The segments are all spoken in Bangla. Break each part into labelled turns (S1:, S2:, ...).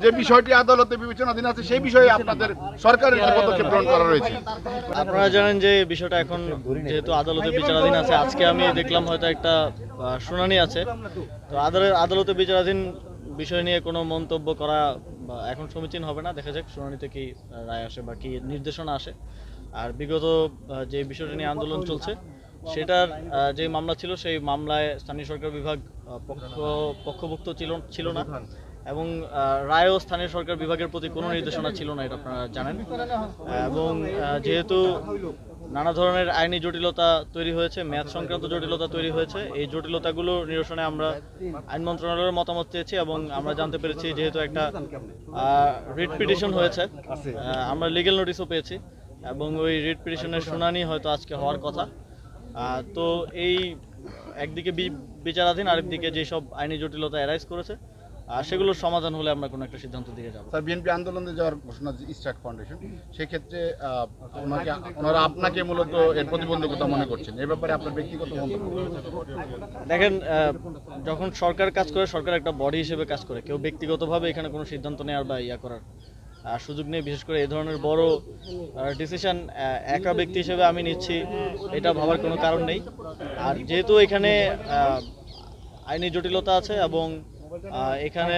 S1: যে বিষয়টি আদালতে বিবেচনাধীন আছে সেই বিষয়ে আপনাদের সরকারের কি পদক্ষেপ গ্রহণ করা রয়েছে?
S2: আপনারা জানেন যে বিষয়টা এখন যেহেতু আদালতে বিচারাধীন আছে, আজকে আমি দেখলাম হয়তো একটা শুনানি আছে। তো আদালতে বিচারাধীন বিষয় নিয়ে কোনো মন্তব্য করা এখন সমীচীন হবে না। দেখা যাক শুনানিতে কি রায় আসে বা কি নির্দেশনা আসে। আর বিগত যে বিষয়টি নিয়ে আন্দোলন চলছে সেটার যে মামলা ছিল সেই মামলায় স্থানীয় সরকার বিভাগ পক্ষভুক্ত ছিল না, এবং রায়ও স্থানীয় সরকার বিভাগের প্রতি কোনো নির্দেশনা ছিল না, এটা আপনারা জানেন। এবং যেহেতু নানা ধরনের আইনি জটিলতা তৈরি হয়েছে, মেয়াদ সংক্রান্ত জটিলতা তৈরি হয়েছে, এই জটিলতাগুলো নিরসনে আমরা আইন মন্ত্রণালয়ের মতামত চেয়েছি এবং আমরা জানতে পেরেছি যেহেতু একটা রিট পিটিশন হয়েছে, আমরা লিগ্যাল নোটিশও পেয়েছি এবং ওই রিট পিটিশনের শুনানি হয়তো আজকে হওয়ার কথা। তো এই একদিকে বিচারাধীন, আরেকদিকে যেসব আইনি জটিলতা অ্যারাইজ করেছে সেগুলোর সমাধান হলে আমরা কোনো একটা সিদ্ধান্তের দিকে যাব।
S1: স্যার, বিএনপি আন্দোলনে যাওয়ার ঘোষণা স্টার্ট ফাউন্ডেশন, সেক্ষেত্রে ওনারা আপনাকে মূলত এর প্রতিবন্ধকতা মনে করছেন, এই ব্যাপারে আপনার ব্যক্তিগত মন্তব্য?
S2: দেখেন, যখন সরকার কাজ করে, সরকার একটা বডি হিসেবে কাজ করে, কেউ ব্যক্তিগতভাবে এখানে কোনো সিদ্ধান্ত নেওয়ার বা করার সুযোগ নেই। বিশেষ করে এই ধরনের বড় ডিসিশন একা ব্যক্তি হিসেবে আমি নিচ্ছি, এটা ভাবার কোনো কারণ নেই। আর যেহেতু এখানে আইনি জটিলতা আছে এবং এখানে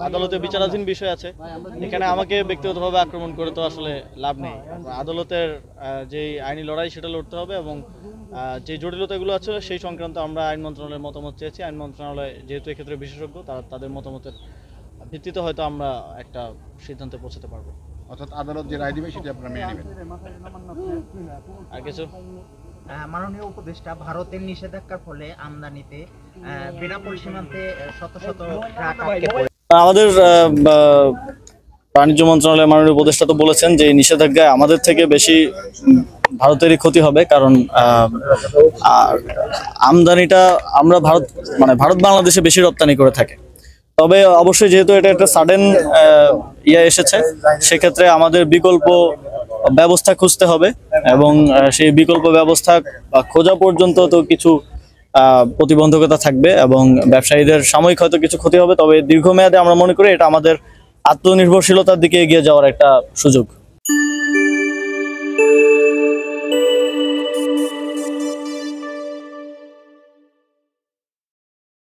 S2: আদালতে বিচারাধীন বিষয় আছে, এখানে আমাকে ব্যক্তিগতভাবে আক্রমণ করে তো আসলে লাভ নেই। আদালতের যে আইনি লড়াই সেটা লড়তে হবে এবং যে জটিলতাগুলো আছে সেই সংক্রান্ত আমরা আইন মন্ত্রণালয়ের মতামত চেয়েছি। আইন মন্ত্রণালয় যেহেতু এক্ষেত্রে বিশেষজ্ঞ, তাদের মতামতের ভিত্তিতে হয়তো আমরা একটা সিদ্ধান্তে পৌঁছাতে পারবো।
S1: অর্থাৎ আদালত যে রায় দিবে সেটা আপনারা মেনে নেবেন?
S2: আর কিছু?
S3: মাননীয় উপদেষ্টা, ভারতের নিষেধাজ্ঞার ফলে আমদানিতে বেনাপোল সীমান্তে শত শত ট্রাক আটকে পড়ে।
S2: আমাদের বাণিজ্য মন্ত্রণালয়ের মাননীয় উপদেষ্টা তো বলেছেন যে নিষেধাজ্ঞায় আমাদের থেকে বেশি ভারতেরই ক্ষতি হবে, কারণ আমদানিটা আমরা ভারত বাংলাদেশে বেশি রপ্তানি করে থাকে। তবে অবশ্যই যেহেতু এটা একটা সাডেন এসেছে, সেক্ষেত্রে আমাদের বিকল্প ব্যবস্থা খুঁজতে হবে এবং সেই বিকল্প ব্যবস্থা খোঁজা পর্যন্ত তো কিছু প্রতিবন্ধকতা থাকবে এবং ব্যবসায়ীদের সাময়িক হয়তো কিছু ক্ষতি হবে। তবে দীর্ঘমেয়াদে আমরা মনে করি এটা আমাদের আত্মনির্ভরশীলতার দিকে এগিয়ে যাওয়ার একটা সুযোগ।